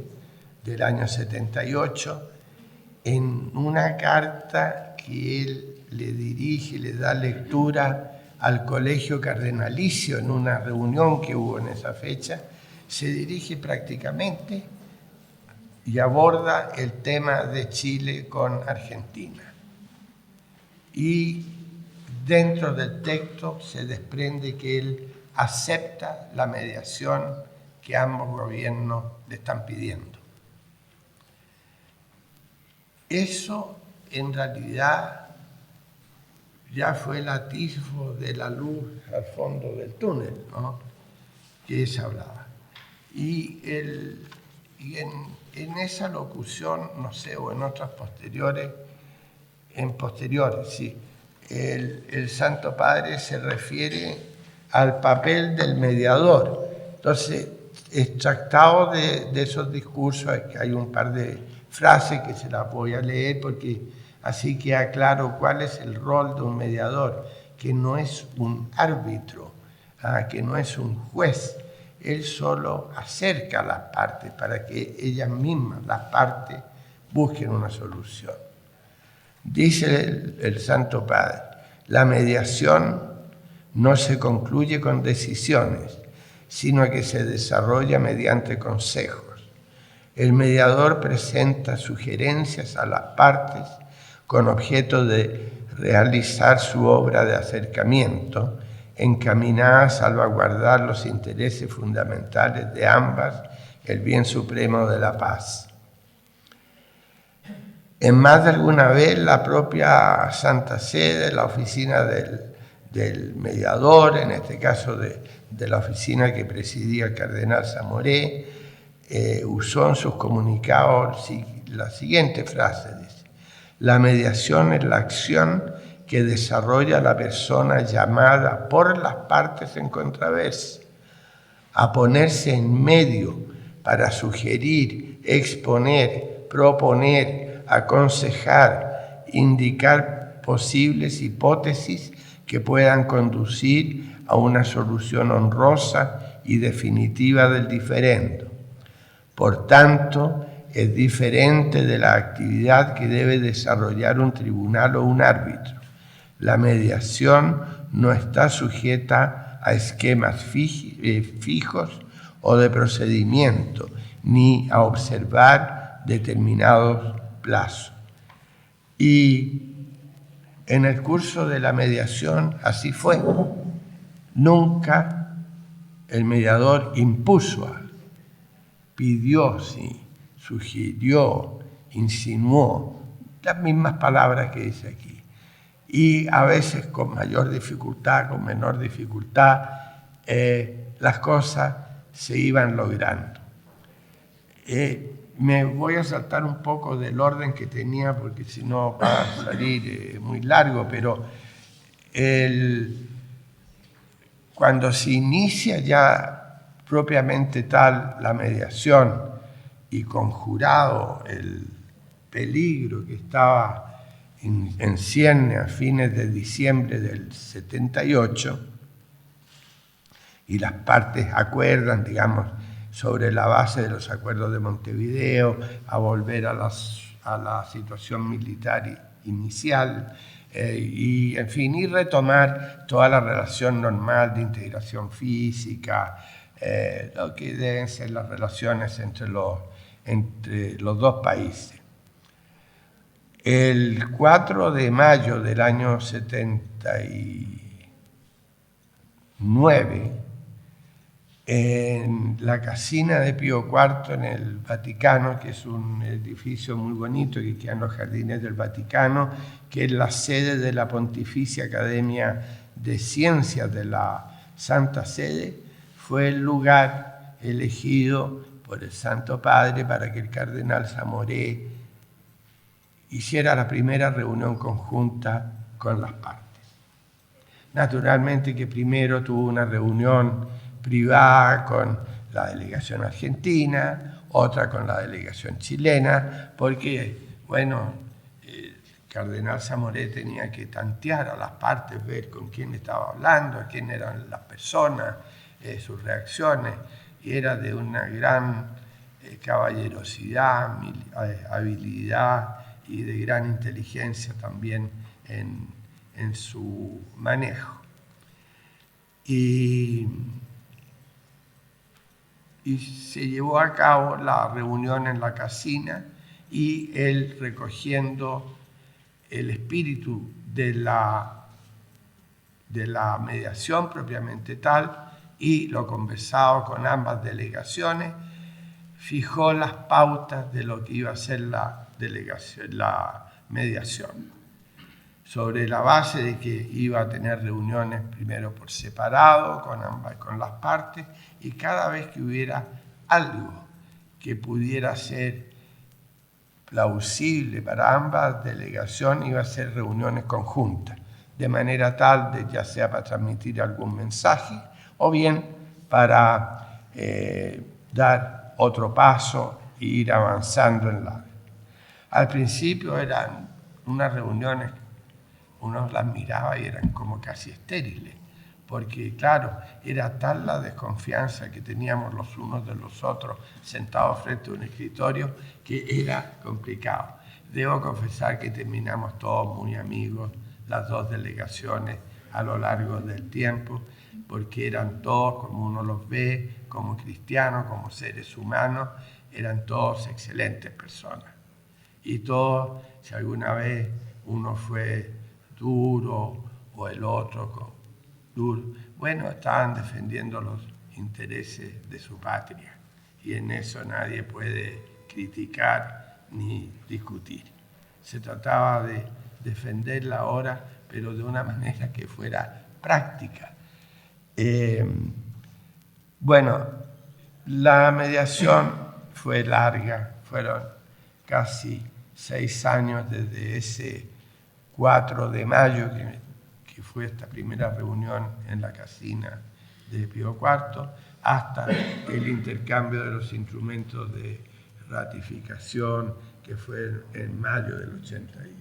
S4: del año 78, en una carta que él le dirige, le da lectura al Colegio Cardenalicio en una reunión que hubo en esa fecha, se dirige prácticamente y aborda el tema de Chile con Argentina. Y dentro del texto se desprende que él acepta la mediación que ambos gobiernos le están pidiendo. Eso en realidad ya fue el atisbo de la luz al fondo del túnel, ¿no?, que se hablaba. Y en esa locución, no sé, o en otras posteriores, sí, el Santo Padre se refiere al papel del mediador. Entonces, extractado de esos discursos, hay un par de frases que se las voy a leer porque así queda claro cuál es el rol de un mediador, que no es un árbitro, que no es un juez. Él solo acerca a las partes para que ellas mismas, las partes, busquen una solución. Dice el Santo Padre: la mediación no se concluye con decisiones, sino que se desarrolla mediante consejos. El mediador presenta sugerencias a las partes con objeto de realizar su obra de acercamiento, encaminada a salvaguardar los intereses fundamentales de ambas, el bien supremo de la paz. En más de alguna vez la propia Santa Sede, la oficina del mediador, en este caso de la oficina que presidía el cardenal Zamoré, usó en sus comunicados la siguiente frase: dice: la mediación es la acción que desarrolla la persona llamada por las partes en controversia a ponerse en medio para sugerir, exponer, proponer, aconsejar, indicar posibles hipótesis que puedan conducir a una solución honrosa y definitiva del diferendo. Por tanto, es diferente de la actividad que debe desarrollar un tribunal o un árbitro. La mediación no está sujeta a esquemas fijos o de procedimiento, ni a observar determinados plazos. Y en el curso de la mediación así fue. Nunca el mediador impuso algo, pidió, sí, sugirió, insinuó, las mismas palabras que dice aquí. Y a veces con mayor dificultad, con menor dificultad, las cosas se iban logrando. Me voy a saltar un poco del orden que tenía porque si no va a salir muy largo, pero cuando se inicia ya propiamente tal la mediación y conjurado el peligro que estaba en cierne a fines de diciembre del 78, y las partes acuerdan, digamos, sobre la base de los acuerdos de Montevideo, a volver a la situación militar inicial, y, en fin, y retomar toda la relación normal de integración física, lo que deben ser las relaciones entre los dos países. El 4 de mayo del año 79, en la Casina de Pío IV en el Vaticano, que es un edificio muy bonito que queda en los jardines del Vaticano, que es la sede de la Pontificia Academia de Ciencias de la Santa Sede, fue el lugar elegido por el Santo Padre para que el cardenal Zamoré hiciera la primera reunión conjunta con las partes. Naturalmente que primero tuvo una reunión privada con la delegación argentina, otra con la delegación chilena, porque, bueno, el cardenal Zamoré tenía que tantear a las partes, ver con quién estaba hablando, quién eran las personas, sus reacciones, y era de una gran caballerosidad, habilidad y de gran inteligencia también en su manejo. Y se llevó a cabo la reunión en la Casina y él, recogiendo el espíritu de la mediación propiamente tal y lo conversado con ambas delegaciones, fijó las pautas de lo que iba a ser la mediación, sobre la base de que iba a tener reuniones primero por separado con las partes, y cada vez que hubiera algo que pudiera ser plausible para ambas delegaciones, iba a ser reuniones conjuntas, de manera tal de ya sea para transmitir algún mensaje o bien para dar otro paso e ir avanzando en la... Al principio eran unas reuniones, uno las miraba y eran como casi estériles, porque claro, era tal la desconfianza que teníamos los unos de los otros sentados frente a un escritorio que era complicado. Debo confesar que terminamos todos muy amigos, las dos delegaciones, a lo largo del tiempo, porque eran todos, como uno los ve, como cristianos, como seres humanos, eran todos excelentes personas. Y todos, si alguna vez uno fue duro o el otro duro, bueno, estaban defendiendo los intereses de su patria. Y en eso nadie puede criticar ni discutir. Se trataba de defenderla ahora, pero de una manera que fuera práctica. Bueno, la mediación fue larga, fueron casi 6 años desde ese 4 de mayo, que fue esta primera reunión en la casina de Pío IV, hasta el intercambio de los instrumentos de ratificación, que fue en mayo del 86.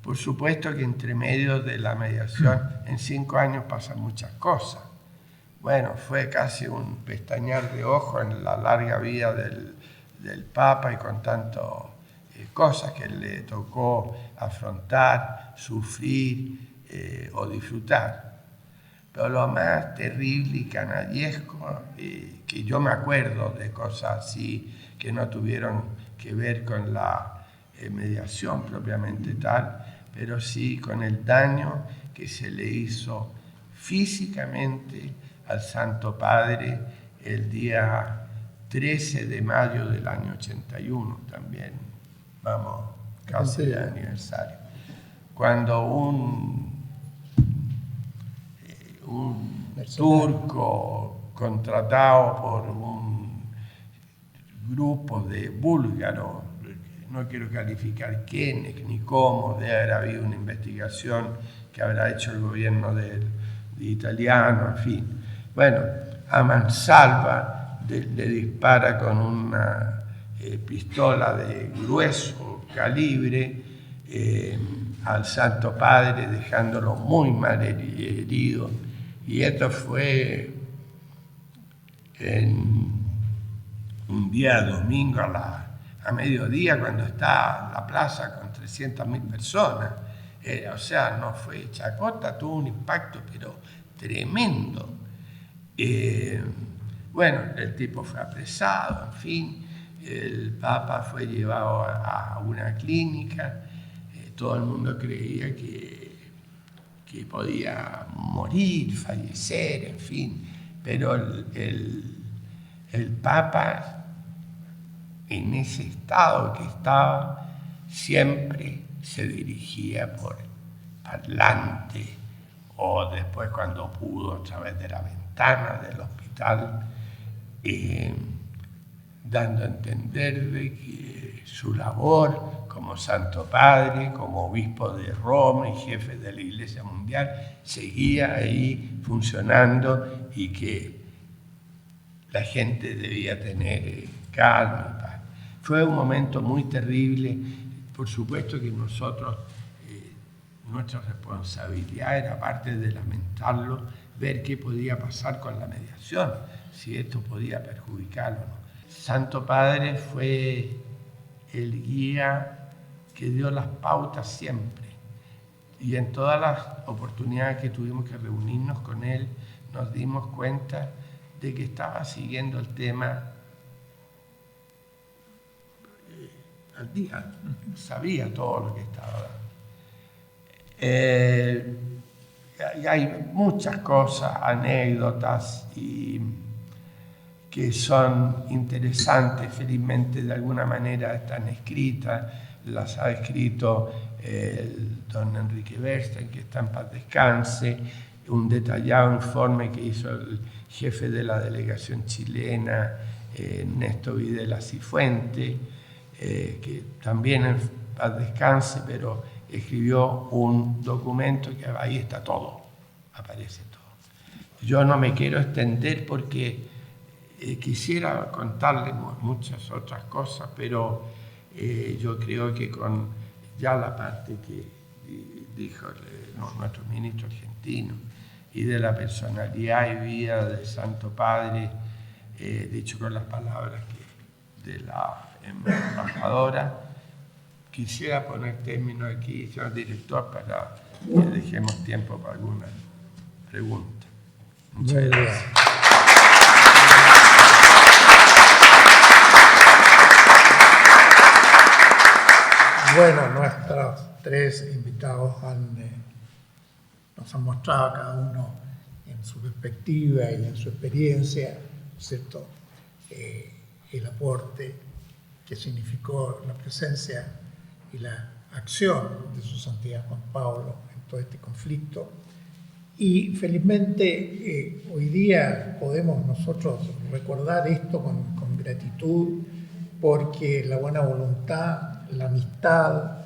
S4: Por supuesto que entre medio de la mediación, en 5 años pasan muchas cosas. Bueno, fue casi un pestañear de ojo en la larga vida del Papa y con tantas cosas que le tocó afrontar, sufrir o disfrutar. Pero lo más terrible y canallesco, que yo me acuerdo de cosas así que no tuvieron que ver con la mediación propiamente tal, pero sí con el daño que se le hizo físicamente al Santo Padre el día 13 de mayo del año 81, también, vamos, casi de aniversario, cuando un turco contratado por un grupo de búlgaros, no quiero calificar quiénes ni cómo, debe haber habido una investigación que habrá hecho el gobierno de italiano, en fin. Bueno, a mansalva le dispara con una pistola de grueso calibre al Santo Padre, dejándolo muy mal herido. Y esto fue en un día domingo a mediodía, cuando está la plaza con 300.000 personas. O sea, no fue chacota, tuvo un impacto, pero tremendo. Bueno, el tipo fue apresado, en fin, el Papa fue llevado a una clínica, todo el mundo creía que podía morir, fallecer, en fin, pero el Papa, en ese estado que estaba, siempre se dirigía por parlante o después cuando pudo a través de la ventana del hospital, dando a entender de que su labor como Santo Padre, como obispo de Roma y jefe de la Iglesia Mundial, seguía ahí funcionando y que la gente debía tener calma y paz. Fue un momento muy terrible. Por supuesto que nosotros, nuestra responsabilidad era, aparte de lamentarlo, ver qué podía pasar con la mediación, si esto podía perjudicarlo o no. Santo Padre fue el guía que dio las pautas siempre. Y en todas las oportunidades que tuvimos que reunirnos con él, nos dimos cuenta de que estaba siguiendo el tema al día, sabía todo lo que estaba dando. Y hay muchas cosas, anécdotas, y que son interesantes, felizmente de alguna manera están escritas, las ha escrito el don Enrique Bernstein, que está en paz descanse, un detallado informe que hizo el jefe de la delegación chilena, Néstor Videla Cifuentes, que también en paz descanse, pero escribió un documento que ahí está todo, aparece todo. Yo no me quiero extender porque quisiera contarle muchas otras cosas, pero yo creo que con ya la parte que dijo nuestro ministro argentino y de la personalidad y vida del Santo Padre, dicho con las palabras de la embajadora, quisiera poner término aquí, señor director, para que dejemos tiempo para alguna pregunta. Muchas gracias.
S1: Bueno, nuestros tres invitados nos han mostrado cada uno en su perspectiva y en su experiencia, ¿cierto? El aporte que significó la presencia y la acción de su Santidad Juan Pablo en todo este conflicto. Y felizmente hoy día podemos nosotros recordar esto con gratitud, porque la buena voluntad, la amistad,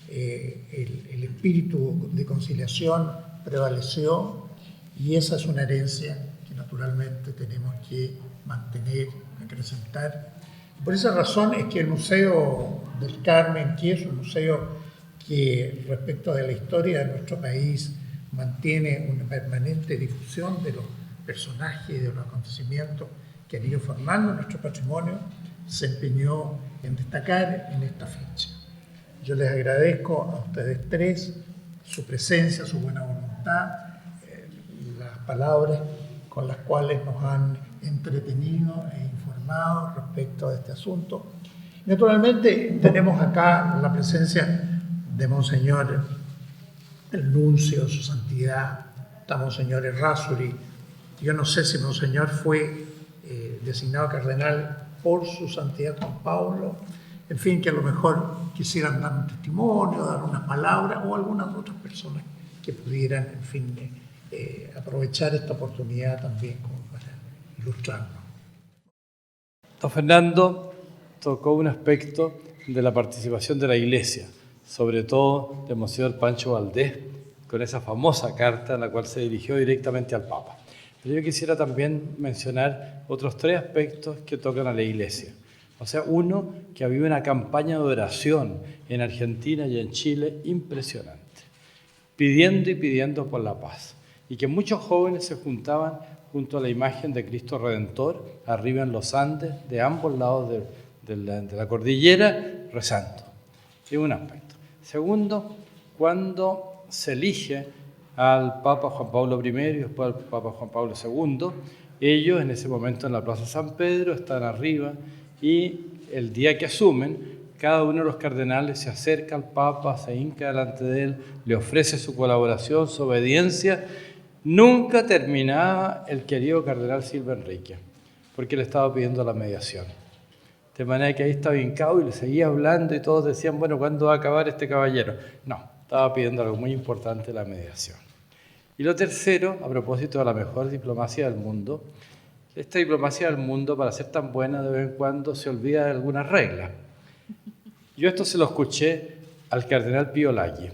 S1: el espíritu de conciliación prevaleció, y esa es una herencia que naturalmente tenemos que mantener, acrecentar. Por esa razón es que el Museo del Carmen, que es un museo que respecto de la historia de nuestro país mantiene una permanente difusión de los personajes y de los acontecimientos que han ido formando nuestro patrimonio, se empeñó en destacar en esta fecha. Yo les agradezco a ustedes tres su presencia, su buena voluntad, las palabras con las cuales nos han entretenido e informado respecto de este asunto. Naturalmente tenemos acá la presencia de Monseñor el Nuncio, su Santidad, está Monseñor Errázuri. Yo no sé si Monseñor fue designado cardenal por su Santidad Juan Pablo, en fin, que a lo mejor quisieran dar un testimonio, dar unas palabras, o algunas otras personas que pudieran, en fin, aprovechar esta oportunidad también como para ilustrarnos.
S5: Don Fernando tocó un aspecto de la participación de la Iglesia, sobre todo de Monseñor Pancho Valdés, con esa famosa carta en la cual se dirigió directamente al Papa. Pero yo quisiera también mencionar otros tres aspectos que tocan a la Iglesia. O sea, uno, que había una campaña de oración en Argentina y en Chile impresionante, pidiendo y pidiendo por la paz. Y que muchos jóvenes se juntaban junto a la imagen de Cristo Redentor, arriba en los Andes, de ambos lados de la cordillera, rezando. Es un aspecto. Segundo, cuando se elige al Papa Juan Pablo I y después al Papa Juan Pablo II, ellos en ese momento en la Plaza San Pedro están arriba, y el día que asumen, cada uno de los cardenales se acerca al Papa, se hinca delante de él, le ofrece su colaboración, su obediencia. Nunca terminaba el querido cardenal Silva Enrique, porque le estaba pidiendo la mediación. De manera que ahí estaba hincado y le seguía hablando y todos decían, bueno, ¿cuándo va a acabar este caballero? No, estaba pidiendo algo muy importante, la mediación. Y lo tercero, a propósito de la mejor diplomacia del mundo, esta diplomacia del mundo, para ser tan buena, de vez en cuando se olvida de algunas reglas. Yo esto se lo escuché al cardenal Pío Laghi,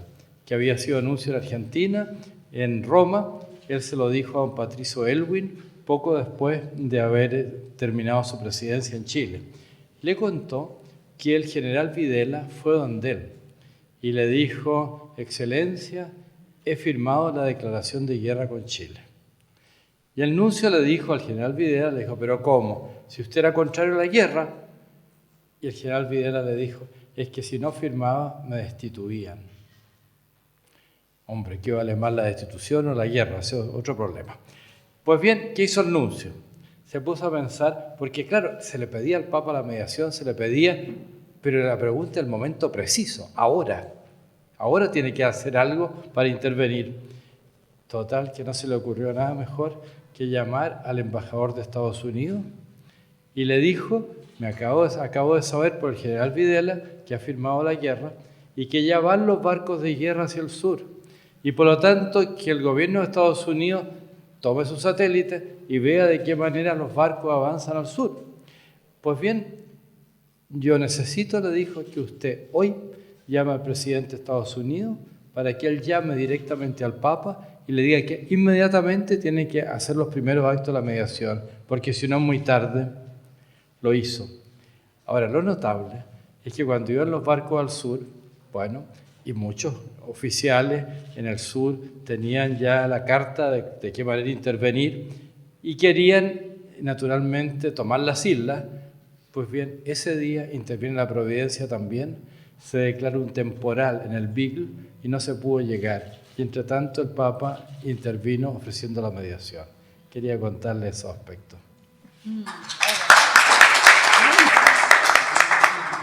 S5: que había sido nuncio en Argentina, en Roma. Él se lo dijo a don Patricio Elwin poco después de haber terminado su presidencia en Chile. Le contó que el general Videla fue donde él y le dijo, Excelencia, he firmado la declaración de guerra con Chile. Y el nuncio le dijo al general Videla, le dijo, ¿pero cómo? Si usted era contrario a la guerra. Y el general Videla le dijo, es que si no firmaba, me destituían. Hombre, ¿qué vale más, la destitución o la guerra? Ese es otro problema. Pues bien, ¿qué hizo el nuncio? Se puso a pensar, porque claro, se le pedía al Papa la mediación, se le pedía, pero la pregunta es el momento preciso, ahora. Ahora tiene que hacer algo para intervenir. Total, que no se le ocurrió nada mejor que llamar al embajador de Estados Unidos y le dijo, acabo de saber por el general Videla que ha firmado la guerra y que ya van los barcos de guerra hacia el sur. Y por lo tanto, que el gobierno de Estados Unidos tome sus satélites y vea de qué manera los barcos avanzan al sur. Pues bien, yo necesito, le dijo, que usted hoy llame al presidente de Estados Unidos para que él llame directamente al Papa y le diga que inmediatamente tiene que hacer los primeros actos de la mediación, porque si no es muy tarde. Lo hizo. Ahora, lo notable es que cuando iban los barcos al sur, bueno, y muchos oficiales en el sur tenían ya la carta de qué manera intervenir y querían, naturalmente, tomar las islas. Pues bien, ese día interviene la Providencia también, se declara un temporal en el Beagle y no se pudo llegar. Y entre tanto el Papa intervino ofreciendo la mediación. Quería contarle esos aspectos.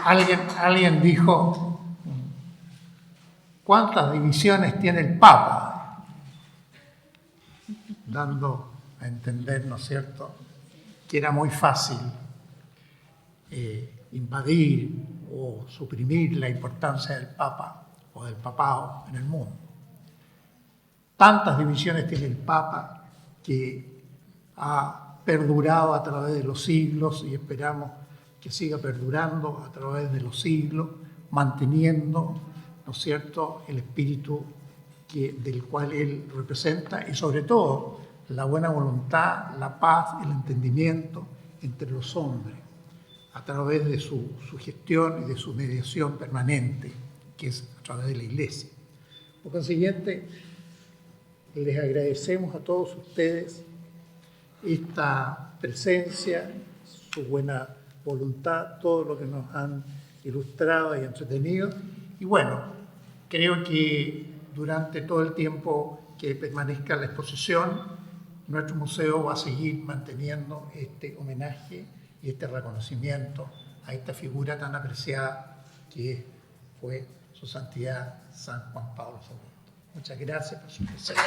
S1: Alguien dijo, ¿cuántas divisiones tiene el Papa? Dando a entender, ¿no es cierto?, que era muy fácil invadir o suprimir la importancia del Papa o del papado en el mundo. Tantas divisiones tiene el Papa que ha perdurado a través de los siglos y esperamos que siga perdurando a través de los siglos, manteniendo, ¿no es cierto?, el espíritu del cual él representa y sobre todo la buena voluntad, la paz, el entendimiento entre los hombres a través de su gestión y de su mediación permanente, que es a través de la Iglesia. Por consiguiente, les agradecemos a todos ustedes esta presencia, su buena voluntad, todo lo que nos han ilustrado y entretenido. Y bueno, creo que durante todo el tiempo que permanezca la exposición, nuestro museo va a seguir manteniendo este homenaje y este reconocimiento a esta figura tan apreciada que fue su santidad San Juan Pablo II. Muchas gracias por su presencia.